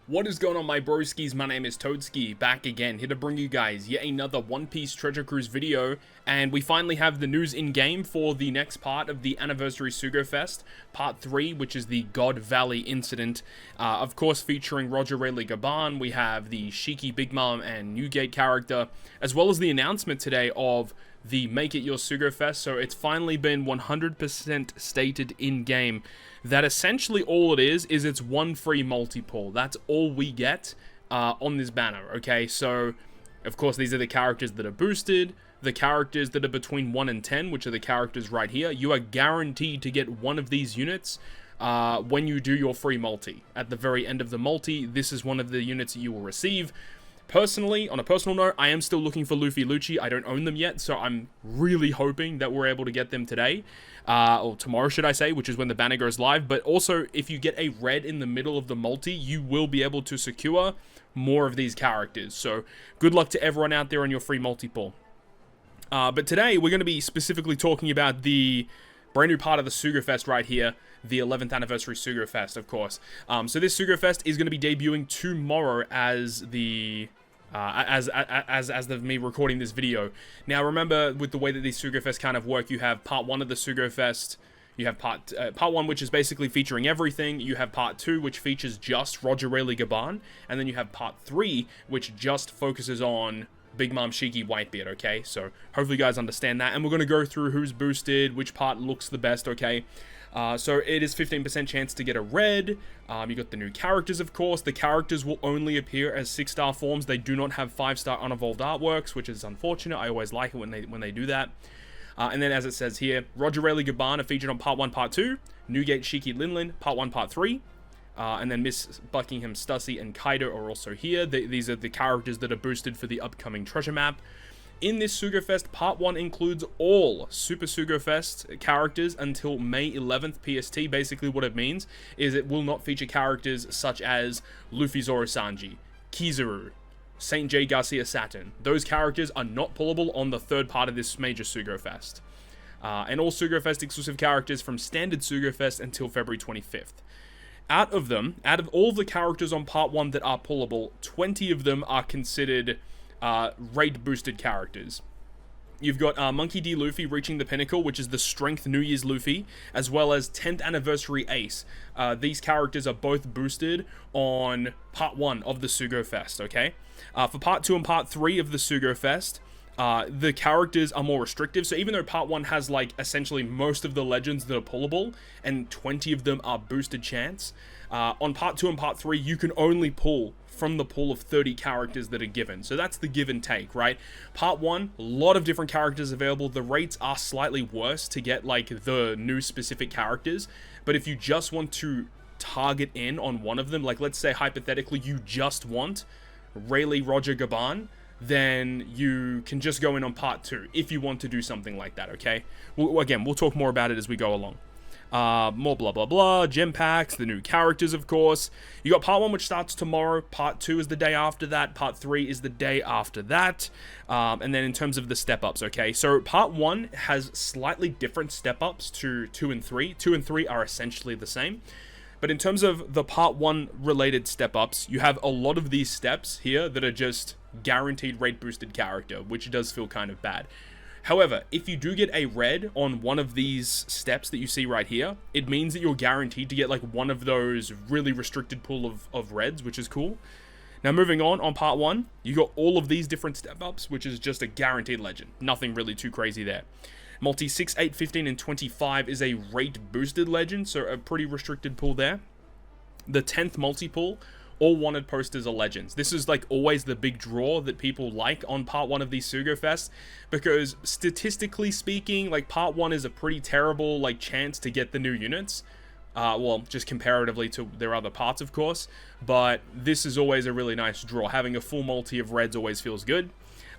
What is going on, my broskiis? My name is Toadski, back again, here to bring you guys yet another One Piece Treasure Cruise video, and we finally have the news in-game for the next part of the Anniversary Sugo-Fest, Part 3, which is the God Valley incident, of course featuring Roger Rayleigh Gaban. We have the Shiki Big Mom and Newgate character, as well as the announcement today of the Make It Your Sugo-Fest, so it's finally been 100% stated in-game that essentially all it is it's one free multi-pull. That's all we get on this banner, okay? So, of course, these are the characters that are boosted, the characters that are between 1 and 10, which are the characters right here. You are guaranteed to get one of these units when you do your free multi. At the very end of the multi, this is one of the units that you will receive. Personally, on a personal note, I am still looking for Luffy Lucci. I don't own them yet, so I'm really hoping that we're able to get them today. Or tomorrow, should I say, which is when the banner goes live. But also, if you get a red in the middle of the multi, you will be able to secure more of these characters. So, good luck to everyone out there on your free multi-pull. But today, we're going to be specifically talking about the brand new part of the Sugo-Fest right here. The 11th anniversary Sugo-Fest, of course. So this Sugo-Fest is going to be debuting tomorrow as the... as of me recording this video. Now remember, with the way that these Sugo-Fest kind of work, you have part 1 of the Sugo-Fest, you have part 1, which is basically featuring everything, you have part 2, which features just Roger Rayleigh Gaban, and then you have part 3, which just focuses on Big Mom Shiki Whitebeard, okay? So hopefully you guys understand that, and we're going to go through who's boosted, which part looks the best, okay? So it is 15% chance to get a red. You got the new characters, of course. The characters will only appear as 6-star forms. They do not have 5-star unevolved artworks, which is unfortunate. I always like it when they do that. And then, as it says here, Roger Rayleigh Gaban are featured on Part 1, Part 2. Newgate Shiki Linlin, Part 1, Part 3. And then Miss Buckingham Stussy and Kaido are also here. These are the characters that are boosted for the upcoming treasure map. In this Sugo-Fest, Part 1 includes all Super Sugo-Fest characters until May 11th PST. Basically what it means is it will not feature characters such as Luffy Zoro Sanji, Kizaru, St. J. Garcia Saturn. Those characters are not pullable on the third part of this major Sugo-Fest. And all Sugo-Fest exclusive characters from standard Sugo-Fest until February 25th. Out of all the characters on Part 1 that are pullable, 20 of them are considered raid boosted characters. You've got Monkey D. Luffy reaching the pinnacle, which is the Strength New Year's Luffy, as well as 10th Anniversary Ace. These characters are both boosted on Part 1 of the Sugo-Fest, okay? For Part 2 and Part 3 of the Sugo-Fest, the characters are more restrictive, so even though Part 1 has, like, essentially most of the legends that are pullable, and 20 of them are boosted chance, on Part 2 and Part 3, you can only pull from the pool of 30 characters that are given. So that's the give and take, right? Part 1, a lot of different characters available. The rates are slightly worse to get, like, the new specific characters, but if you just want to target in on one of them, like, let's say, hypothetically, you just want Rayleigh Roger Gaban, then you can just go in on Part 2 if you want to do something like that, okay? Again, we'll talk more about it as we go along. More blah blah blah, gem packs, the new characters, of course. You got Part 1, which starts tomorrow. Part 2 is the day after that. Part 3 is the day after that. And then in terms of the step-ups, okay? So Part 1 has slightly different step-ups to 2 and 3. 2 and 3 are essentially the same. But in terms of the Part 1 related step-ups, you have a lot of these steps here that are just guaranteed rate boosted character, which does feel kind of bad. However, if you do get a red on one of these steps that you see right here, it means that you're guaranteed to get, like, one of those really restricted pool of reds, which is cool. Now, moving on Part 1, you got all of these different step-ups, which is just a guaranteed legend. Nothing really too crazy there. Multi 6, 8, 15, and 25 is a rate-boosted legend, so a pretty restricted pool there. The 10th multi-pool, all wanted posters are legends. This is, like, always the big draw that people like on Part 1 of these Sugo-Fest, because statistically speaking, like, Part 1 is a pretty terrible, like, chance to get the new units. Well, just comparatively to their other parts, of course, but this is always a really nice draw. Having a full multi of reds always feels good.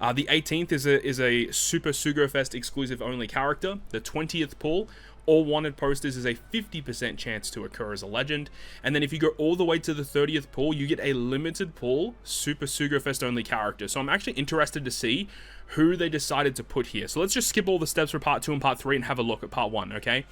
The 18th is a Super Sugo-Fest exclusive only character. The 20th pull, all wanted posters, is a 50% chance to occur as a legend. And then if you go all the way to the 30th pull, you get a limited pull Super Sugo-Fest only character. So I'm actually interested to see who they decided to put here. So let's just skip all the steps for Part 2 and Part 3 and have a look at Part 1, okay?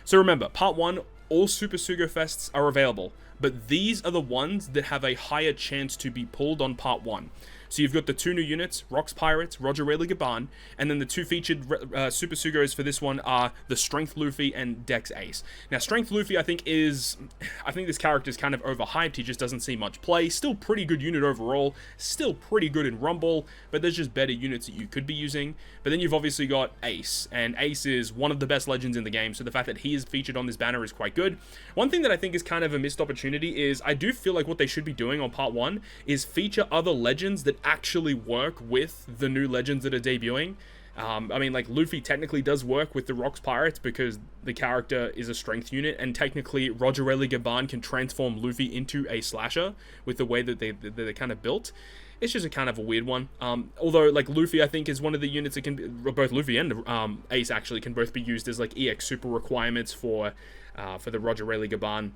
So remember, Part 1, all Super Sugo-Fests are available. but these are the ones that have a higher chance to be pulled on part 1. So you've got the 2 new units, Rocks Pirates, Roger Rayleigh Gaban, and then the 2 featured Super Sugos for this one are the Strength Luffy and Dex Ace. Now, Strength Luffy, I think this character is kind of overhyped. He just doesn't see much play. Still pretty good unit overall. Still pretty good in Rumble, but there's just better units that you could be using. But then you've obviously got Ace, and Ace is one of the best legends in the game, so the fact that he is featured on this banner is quite good. One thing that I think is kind of a missed opportunity is I do feel like what they should be doing on part 1 is feature other legends that actually work with the new legends that are debuting. I mean, like, Luffy technically does work with the Rocks Pirates because the character is a strength unit, and technically Roger Rayleigh Gaban can transform Luffy into a slasher with the way that they're kind of built. It's just a kind of a weird one. Although, like, Luffy, I think, is one of the units that can be, both Luffy and Ace actually can both be used as, like, EX super requirements for the Roger Rayleigh Gaban.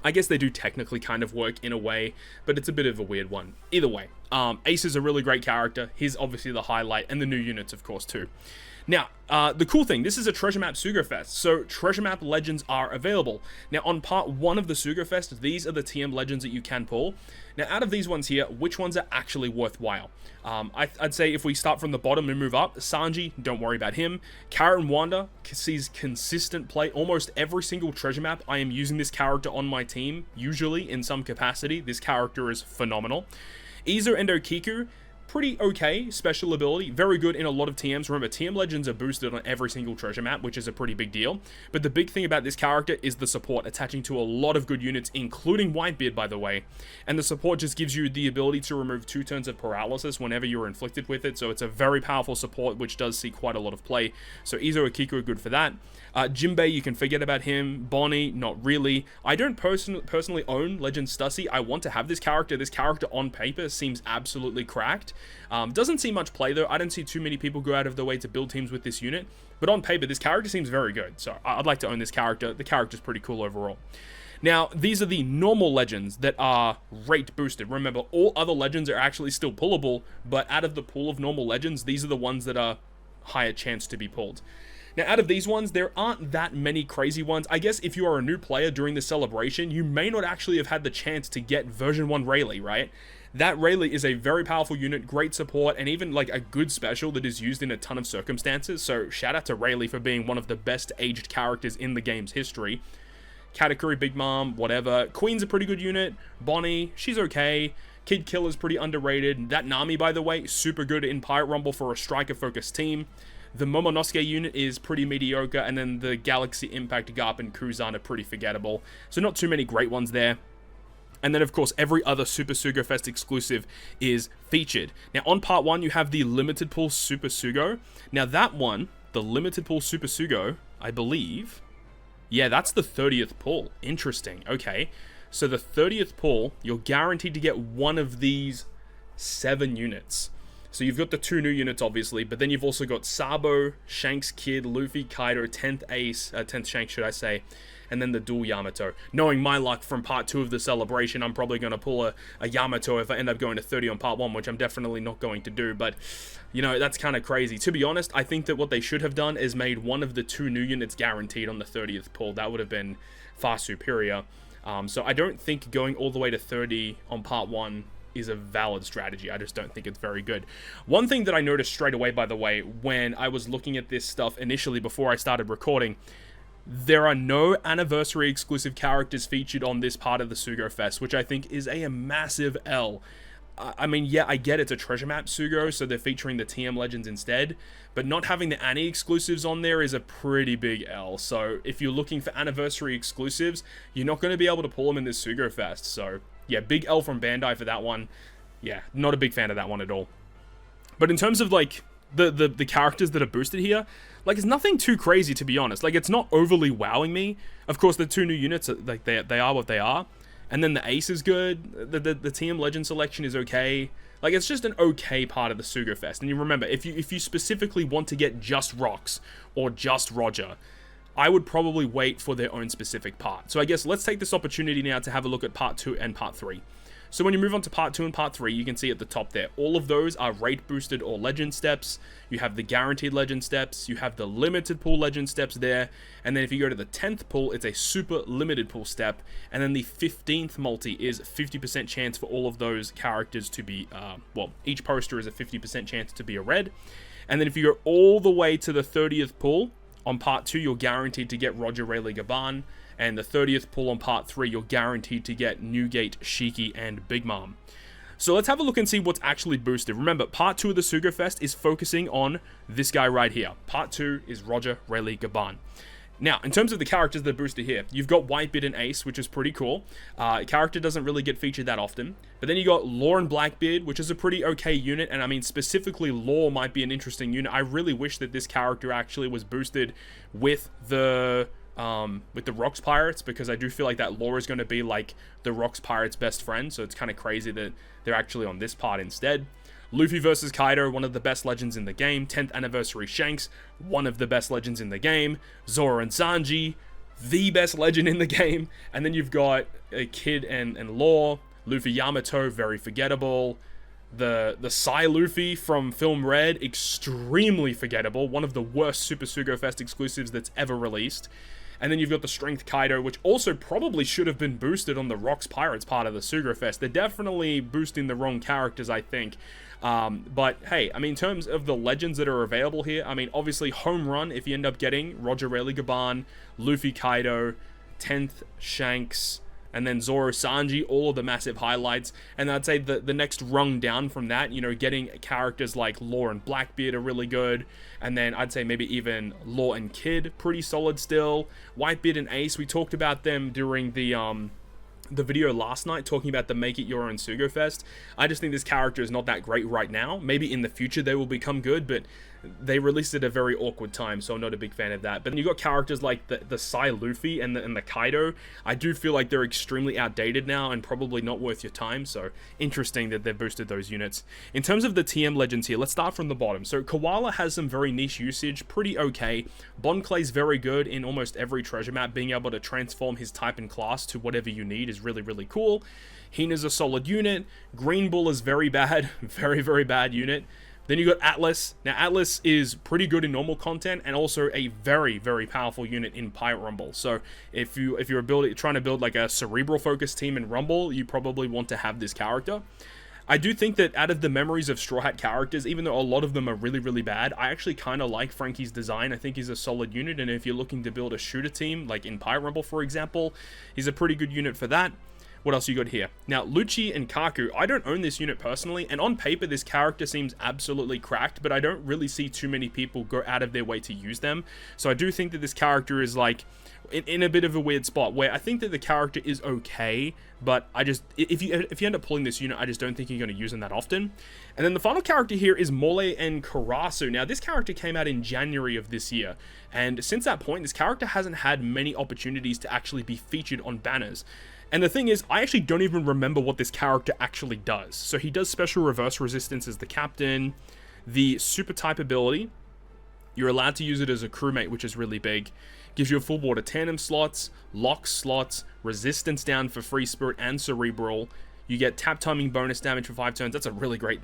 I guess they do technically kind of work in a way, but it's a bit of a weird one. Either way, Ace is a really great character. He's obviously the highlight, and the new units, of course, too. Now, the cool thing, this is a treasure map Sugo-Fest, so treasure map legends are available. Now, on part 1 of the Sugo-Fest, these are the TM legends that you can pull. Now, out of these ones here, which ones are actually worthwhile? I'd say if we start from the bottom and move up, Sanji, don't worry about him. Carrot and Wanda sees consistent play. Almost every single treasure map, I am using this character on my team, usually in some capacity. This character is phenomenal. Izo and Okiku, pretty okay special ability, very good in a lot of TMs. Remember, TM legends are boosted on every single treasure map, which is a pretty big deal. But the big thing about this character is the support, attaching to a lot of good units, including Whitebeard, by the way. And the support just gives you the ability to remove 2 turns of paralysis whenever you're inflicted with it. So it's a very powerful support, which does see quite a lot of play. So Izo and Okiku are good for that. Jinbei, you can forget about him. Bonnie, not really. I don't personally own Legend Stussy. I want to have this character. This character on paper seems absolutely cracked. Doesn't see much play, though. I don't see too many people go out of their way to build teams with this unit. But on paper, this character seems very good. So I'd like to own this character. The character's pretty cool overall. Now, these are the normal legends that are rate boosted. Remember, all other legends are actually still pullable, but out of the pool of normal legends, these are the ones that are higher chance to be pulled. Now, out of these ones, there aren't that many crazy ones. I guess if you are a new player during the celebration, you may not actually have had the chance to get version 1 Rayleigh, right? That Rayleigh is a very powerful unit, great support, and even like a good special that is used in a ton of circumstances. So shout out to Rayleigh for being one of the best aged characters in the game's history. Katakuri, Big Mom, whatever. Queen's a pretty good unit. Bonnie, she's okay. Kid Killer's pretty underrated. That Nami, by the way, super good in Pirate Rumble for a striker-focused team. The Momonosuke unit is pretty mediocre, and then the Galaxy Impact, Garp, and Kuzan are pretty forgettable. So not too many great ones there. And then, of course, every other Super Sugo-Fest exclusive is featured. Now, on part 1, you have the Limited Pool Super Sugo. Now, that one, the Limited Pool Super Sugo, I believe... Yeah, that's the 30th pull. Interesting. Okay. So the 30th pull, you're guaranteed to get one of these 7 units. So you've got the 2 new units, obviously, but then you've also got Sabo, Shanks Kid, Luffy, Kaido, 10th Ace, 10th Shanks, should I say, and then the dual Yamato. Knowing my luck from part 2 of the celebration, I'm probably going to pull a Yamato if I end up going to 30 on part 1, which I'm definitely not going to do, but, you know, that's kind of crazy. To be honest, I think that what they should have done is made one of the 2 new units guaranteed on the 30th pull. That would have been far superior. So I don't think going all the way to 30 on part 1 is a valid strategy. I just don't think it's very good. One thing that I noticed straight away, by the way, when I was looking at this stuff initially before I started recording, there are no anniversary exclusive characters featured on this part of the Sugo-Fest, which I think is a massive L. I mean, yeah, I get it's a treasure map Sugo, so they're featuring the TM legends instead, but not having the Annie exclusives on there is a pretty big L. So if you're looking for anniversary exclusives, you're not going to be able to pull them in this Sugo-Fest. So yeah, big L from Bandai for that one. Yeah, not a big fan of that one at all. But in terms of, like, the characters that are boosted here, like, it's nothing too crazy, to be honest. Like, it's not overly wowing me. Of course, the 2 new units, like, they are what they are. And then the Ace is good. The TM Legend selection is okay. Like, it's just an okay part of the Sugo-Fest. And you remember, if you specifically want to get just Rocks or just Roger, I would probably wait for their own specific part. So I guess let's take this opportunity now to have a look at part 2 and part 3. So when you move on to part 2 and part 3, you can see at the top there, all of those are rate boosted or legend steps. You have the guaranteed legend steps, you have the limited pool legend steps there, and then if you go to the 10th pool, it's a super limited pool step, and then the 15th multi is 50% chance for all of those characters to be, well, each poster is a 50% chance to be a red. And then if you go all the way to the 30th pool, on part 2, you're guaranteed to get Roger Rayleigh Gaban, and the 30th pull on part 3, you're guaranteed to get Newgate, Shiki, and Big Mom. So let's have a look and see what's actually boosted. Remember, part 2 of the Sugo-Fest is focusing on this guy right here. Part 2 is Roger Rayleigh Gaban. Now, in terms of the characters that are boosted here, you've got Whitebeard and Ace, which is pretty cool. Character doesn't really get featured that often. But then you got Law and Blackbeard, which is a pretty okay unit. And I mean, specifically, Law might be an interesting unit. I really wish that this character actually was boosted with the Rocks Pirates, because I do feel like that Law is going to be like the Rocks Pirates' best friend. So it's kind of crazy that they're actually on this part instead. Luffy versus Kaido, one of the best legends in the game. 10th Anniversary Shanks, one of the best legends in the game. Zoro and Sanji, the best legend in the game. And then you've got Kid and Law. Luffy Yamato, very forgettable. The Psy Luffy from Film Red, extremely forgettable. One of the worst Super Sugo-Fest exclusives that's ever released. And then you've got the Strength Kaido, which also probably should have been boosted on the Rocks Pirates part of the Sugo-Fest. They're definitely boosting the wrong characters, I think. But hey, I mean, in terms of the legends that are available here, I mean, obviously home run if you end up getting Roger Rayleigh Gaban, Luffy Kaido, 10th Shanks, and then Zoro Sanji, all of the massive highlights. And I'd say the next rung down from that, you know, getting characters like Law and Blackbeard are really good. And then I'd say maybe even Law and Kid, pretty solid still. Whitebeard and Ace, we talked about them during the video last night, talking about the Make It Your Own Sugo-Fest. I just think this character is not that great right now. Maybe in the future they will become good, but they released it at a very awkward time, so I'm not a big fan of that. But then you got characters like the Psy Luffy and the Kaido. I do feel like they're extremely outdated now and probably not worth your time, so interesting that they've boosted those units. In terms of the TM legends here, let's start from the bottom. So Koala has some very niche usage, pretty okay. Bon Clay's very good in almost every treasure map. Being able to transform his type and class to whatever you need is really, really cool. Hina's a solid unit. Green Bull is very bad, very, very bad unit. Then you got Atlas. Now, Atlas is pretty good in normal content and also a very, very powerful unit in Pirate Rumble. So if you're trying to build like a cerebral-focused team in Rumble, you probably want to have this character. I do think that out of the memories of Straw Hat characters, even though a lot of them are really, really bad, I actually kind of like Frankie's design. I think he's a solid unit, and if you're looking to build a shooter team, like in Pirate Rumble, for example, he's a pretty good unit for that. What else you got here? Now, Lucci and Kaku, I don't own this unit personally, and on paper, this character seems absolutely cracked, but I don't really see too many people go out of their way to use them. So I do think that this character is like in a bit of a weird spot where I think that the character is okay, but I just, if you end up pulling this unit, I just don't think you're going to use them that often. And then the final character here is Mole and Karasu. Now, this character came out in January of this year, and since that point, this character hasn't had many opportunities to actually be featured on banners. And the thing is, I actually don't even remember what this character actually does. So he does special reverse resistance as the captain, the super type ability. You're allowed to use it as a crewmate, which is really big. Gives you a full board of tandem slots, lock slots, resistance down for free spirit and cerebral. You get tap timing bonus damage for 5 turns. That's a really great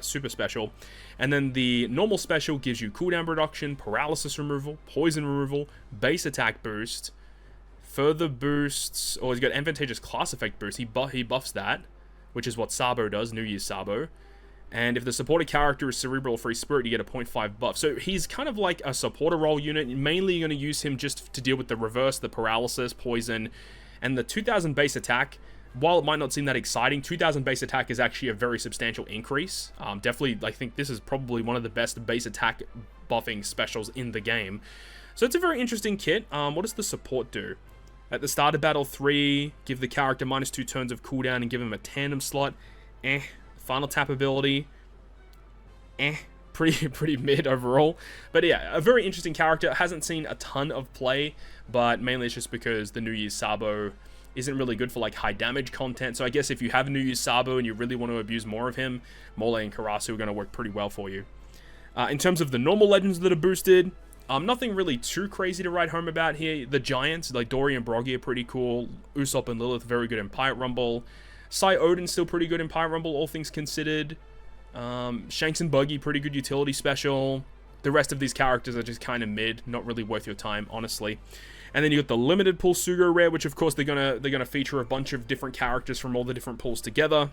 super special. And then the normal special gives you cooldown reduction, paralysis removal, poison removal, base attack boost, further boosts, or he's got advantageous class effect boost. He buffs that, which is what Sabo does, New Year's Sabo. And if the supported character is Cerebral or Free Spirit, you get a 0.5 buff. So he's kind of like a supporter role unit. Mainly you're going to use him just to deal with the reverse, the paralysis, poison, and the 2000 base attack. While it might not seem that exciting, 2000 base attack is actually a very substantial increase. Definitely, I think this is probably one of the best base attack buffing specials in the game. So it's a very interesting kit. What does the support do? At the start of Battle 3, give the character -2 turns of cooldown and give him a tandem slot. Final tap ability. Pretty mid overall. But yeah, a very interesting character. Hasn't seen a ton of play, but mainly it's just because the New Year's Sabo isn't really good for like high damage content. So I guess if you have New Year's Sabo and you really want to abuse more of him, Mole and Karasu are going to work pretty well for you. In terms of the normal legends that are boosted, nothing really too crazy to write home about here. The Giants, like Dory and Broggy, are pretty cool. Usopp and Lilith, very good in Pirate Rumble. Sai Odin's still pretty good in Pirate Rumble, all things considered. Shanks and Buggy, pretty good utility special. The rest of these characters are just kind of mid, not really worth your time, honestly. And then you got the limited pool Sugo rare, which of course they're gonna feature a bunch of different characters from all the different pools together.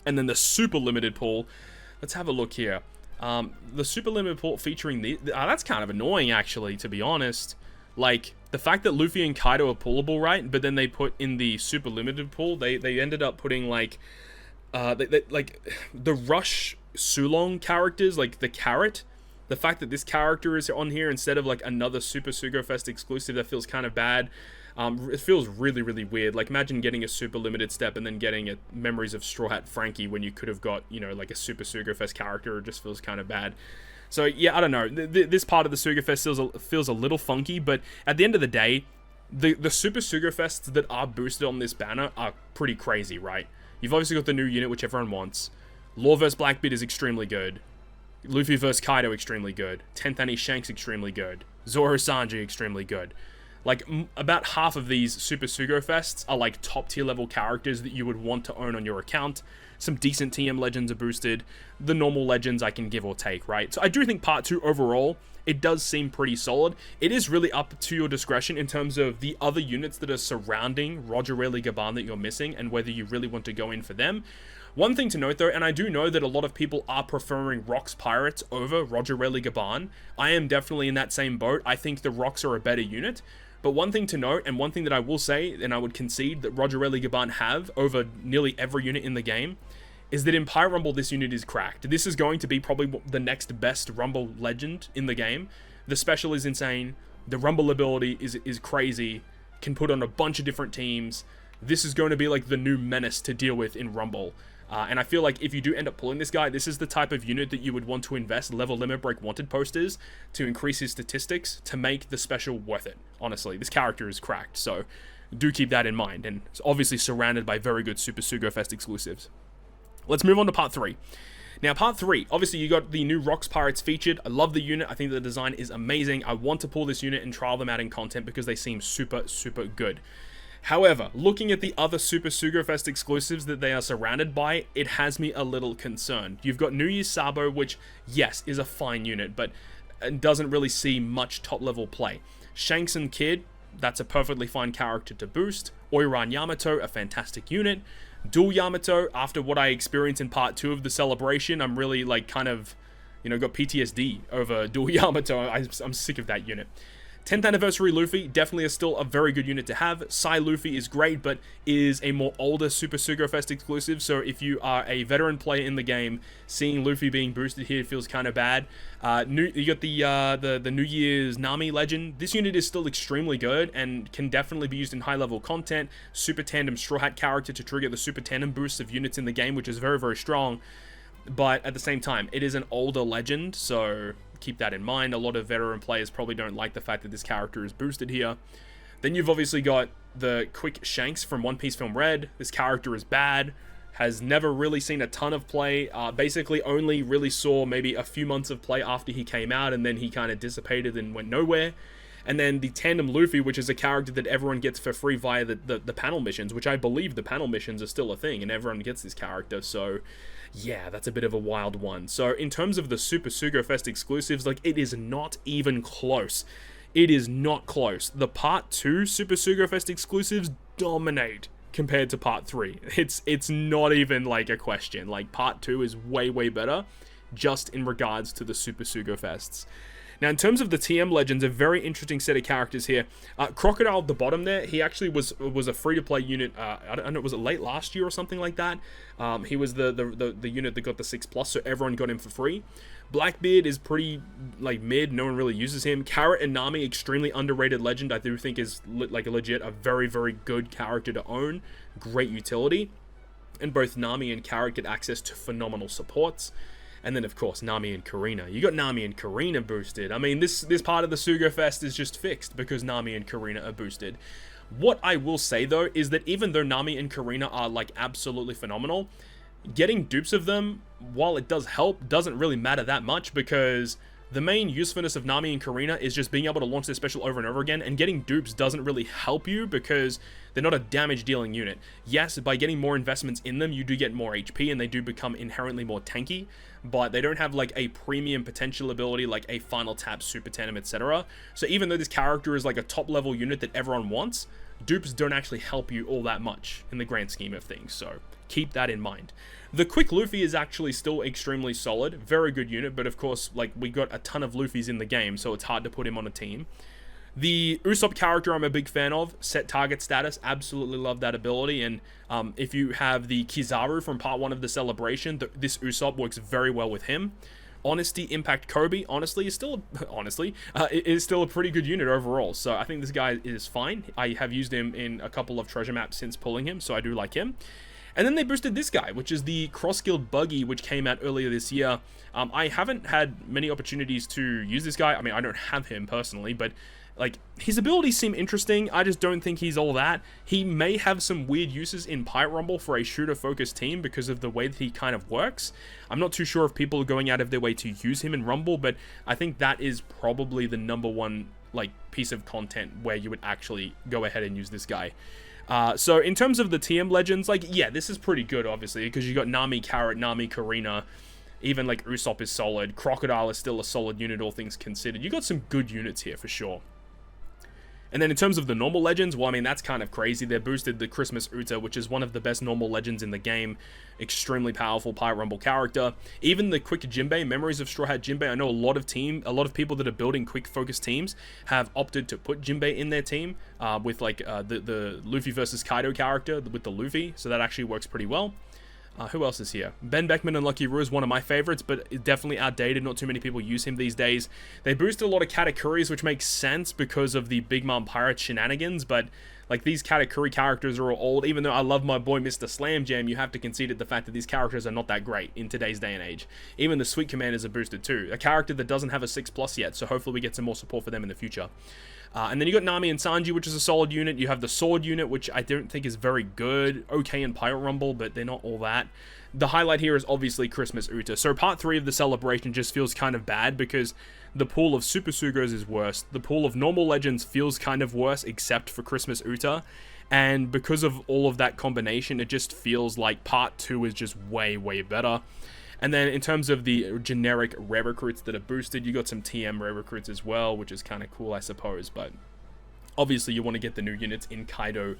And then the super limited pool. Let's have a look here. The super limited pool featuring the that's kind of annoying, actually, to be honest. Like, the fact that Luffy and Kaido are pullable, right? But then they put in the super limited pool, they ended up putting like like the Rush Sulong characters, like the Carrot. The fact that this character is on here instead of like another Super Sugo-Fest exclusive, that feels kind of bad. It feels really, really weird. Like, imagine getting a super limited step and then getting a Memories of Straw Hat Frankie when you could have got, you know, like a Super Sugo-Fest character. It just feels kind of bad. So yeah, I don't know. This part of the Sugo-Fest feels a little funky, but at the end of the day, the Super Sugo-Fests that are boosted on this banner are pretty crazy, right? You've obviously got the new unit, which everyone wants. Law vs. Blackbeard is extremely good. Luffy vs. Kaido, extremely good. 10th Annie Shanks, extremely good. Zoro Sanji, extremely good. Like, about half of these Super Sugo-Fests are like top tier level characters that you would want to own on your account. Some decent TM legends are boosted. The normal legends I can give or take, right? So I do think part 2 overall, it does seem pretty solid. It is really up to your discretion in terms of the other units that are surrounding Roger Rayleigh Gaban that you're missing and whether you really want to go in for them. One thing to note though, and I do know that a lot of people are preferring Rocks Pirates over Roger Rayleigh Gaban. I am definitely in that same boat. I think the Rocks are a better unit. But one thing to note, and one thing that I will say, and I would concede that Roger Rayleigh Gaban have over nearly every unit in the game, is that in Pirate Rumble, this unit is cracked. This is going to be probably the next best Rumble legend in the game. The special is insane. The Rumble ability is crazy. Can put on a bunch of different teams. This is going to be like the new menace to deal with in Rumble. And I feel like if you do end up pulling this guy, this is the type of unit that you would want to invest level limit break wanted posters to increase his statistics to make the special worth it. Honestly, this character is cracked, so do keep that in mind. And it's obviously surrounded by very good Super Sugo-Fest exclusives. Let's move on to part 3. Now, part 3, obviously you got the new Rocks Pirates featured. I love the unit. I think the design is amazing. I want to pull this unit and trial them out in content because they seem super, super good. However, looking at the other Super Sugo-Fest exclusives that they are surrounded by, it has me a little concerned. You've got New Year's Sabo, which, yes, is a fine unit, but doesn't really see much top-level play. Shanks and Kid, that's a perfectly fine character to boost. Oiran Yamato, a fantastic unit. Dual Yamato, after what I experienced in part 2 of the celebration, I'm really, like, kind of, you know, got PTSD over Dual Yamato. I'm sick of that unit. 10th Anniversary Luffy, definitely is still a very good unit to have. Sai Luffy is great, but is a more older Super Sugo-Fest exclusive, so if you are a veteran player in the game, seeing Luffy being boosted here feels kind of bad. You got the New Year's Nami legend. This unit is still extremely good and can definitely be used in high-level content. Super Tandem Straw Hat character to trigger the Super Tandem boosts of units in the game, which is very, very strong. But at the same time, it is an older legend, so keep that in mind. A lot of veteran players probably don't like the fact that this character is boosted here. Then you've obviously got the Quick Shanks from One Piece Film Red. This character is bad, has never really seen a ton of play, basically only really saw maybe a few months of play after he came out, and then he kind of dissipated and went nowhere. And then the Tandem Luffy, which is a character that everyone gets for free via the panel missions, which I believe the panel missions are still a thing, and everyone gets this character, so yeah, that's a bit of a wild one. So in terms of the Super Sugo-Fest exclusives, like, it is not even close. It is not close. The Part 2 Super Sugo-Fest exclusives dominate compared to Part 3. It's not even, like, a question. Like, Part 2 is way, way better just in regards to the Super Sugo-Fests. Now, in terms of the TM Legends, a very interesting set of characters here. Crocodile at the bottom there, he actually was a free-to-play unit, I don't know, was it late last year or something like that? He was the unit that got the 6+, so everyone got him for free. Blackbeard is pretty, like, mid, no one really uses him. Carrot and Nami, extremely underrated legend, I do think is, like, legit a very, very good character to own. Great utility. And both Nami and Carrot get access to phenomenal supports. And then, of course, Nami and Karina. You got Nami and Karina boosted. I mean, this part of the Sugo-Fest is just fixed because Nami and Karina are boosted. What I will say, though, is that even though Nami and Karina are, like, absolutely phenomenal, getting dupes of them, while it does help, doesn't really matter that much because The main usefulness of Nami and Karina is just being able to launch their special over and over again, and getting dupes doesn't really help you because they're not a damage dealing unit. Yes, by getting more investments in them, you do get more HP and they do become inherently more tanky, but they don't have like a premium potential ability like a final tap, super tandem, etc. So even though this character is like a top level unit that everyone wants, dupes don't actually help you all that much in the grand scheme of things, so keep that in mind. The quick Luffy is actually still extremely solid, very good unit, but of course, like, we got a ton of Luffys in the game, so it's hard to put him on a team. The Usopp character I'm a big fan of, set target status, absolutely love that ability, and if you have the Kizaru from part 1 of the celebration, this Usopp works very well with him. Honesty, Impact, Kobe, honestly, is still a pretty good unit overall, so I think this guy is fine. I have used him in a couple of treasure maps since pulling him, so I do like him. And then they boosted this guy, which is the Cross-Guild Buggy, which came out earlier this year. I haven't had many opportunities to use this guy. I mean, I don't have him personally, but like, his abilities seem interesting. I just don't think he's all that. He may have some weird uses in Pirate Rumble for a shooter-focused team because of the way that he kind of works. I'm not too sure if people are going out of their way to use him in Rumble, but I think that is probably the #1 like piece of content where you would actually go ahead and use this guy. So in terms of the TM legends, like, yeah, this is pretty good, obviously, because you got Nami, Carrot, Nami, Karina. Even like Usopp is solid. Crocodile is still a solid unit, all things considered. You got some good units here for sure. And then in terms of the normal legends, well, I mean, that's kind of crazy. They boosted the Christmas Uta, which is one of the best normal legends in the game. Extremely powerful Pirate Rumble character. Even the quick Jinbei, Memories of Straw Hat Jinbei. I know a lot of people that are building quick focus teams have opted to put Jinbei in their team with like the Luffy versus Kaido character with the Luffy. So that actually works pretty well. Who else is here? Ben Beckman and Lucky Roo is one of my favorites, but definitely outdated. Not too many people use him these days. They boosted a lot of Katakuris, which makes sense because of the Big Mom Pirate shenanigans, but like, these Katakuri characters are all old. Even though I love my boy Mr. Slam Jam, you have to concede at the fact that these characters are not that great in today's day and age. Even the Sweet Commanders are boosted too. A character that doesn't have a 6+ yet, so hopefully we get some more support for them in the future. And then you got Nami and Sanji, which is a solid unit. You have the Sword unit, which I don't think is very good. Okay in Pirate Rumble, but they're not all that. The highlight here is obviously Christmas Uta. So part 3 of the celebration just feels kind of bad because the pool of Super Sugos is worse. The pool of normal legends feels kind of worse except for Christmas Uta. And because of all of that combination, it just feels like part 2 is just way, way better. And then in terms of the generic rare recruits that are boosted, you got some TM rare recruits as well, which is kind of cool, I suppose. But obviously you want to get the new units in Kaido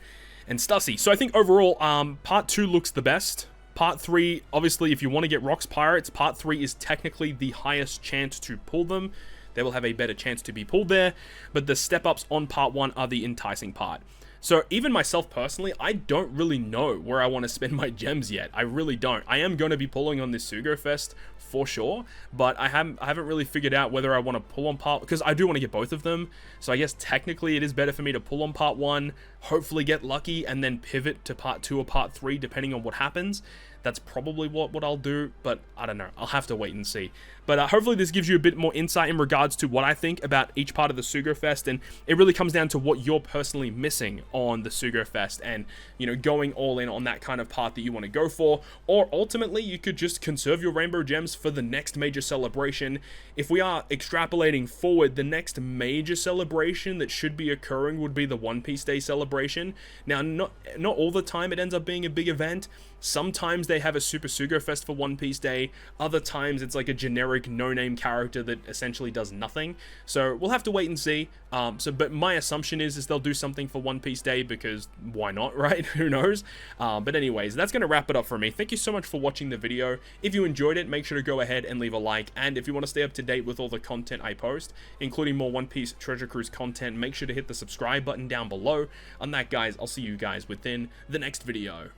and Stussy. So I think overall, part 2 looks the best. Part 3, obviously, if you want to get Rocks Pirates, part 3 is technically the highest chance to pull them. They will have a better chance to be pulled there. But the step-ups on part 1 are the enticing part. So even myself personally, I don't really know where I want to spend my gems yet. I really don't. I am going to be pulling on this Sugo-Fest for sure, but I haven't really figured out whether I want to pull on part, because I do want to get both of them. So I guess technically it is better for me to pull on part 1, hopefully get lucky, and then pivot to part 2 or part 3 depending on what happens. That's probably what I'll do, but I don't know. I'll have to wait and see. But hopefully this gives you a bit more insight in regards to what I think about each part of the Sugo-Fest, and it really comes down to what you're personally missing on the Sugo-Fest, and, you know, going all in on that kind of part that you want to go for, or ultimately you could just conserve your rainbow gems for the next major celebration. If we are extrapolating forward, the next major celebration that should be occurring would be the One Piece Day celebration. Now, not all the time it ends up being a big event. Sometimes they have a Super Sugo-Fest for One Piece Day. Other times it's like a generic no-name character that essentially does nothing. So we'll have to wait and see. But my assumption is they'll do something for One Piece Day because why not, right? Who knows? But anyways, that's going to wrap it up for me. Thank you so much for watching the video. If you enjoyed it, make sure to go ahead and leave a like. And if you want to stay up to date with all the content I post, including more One Piece Treasure Cruise content, make sure to hit the subscribe button down below. On that, guys, I'll see you guys within the next video.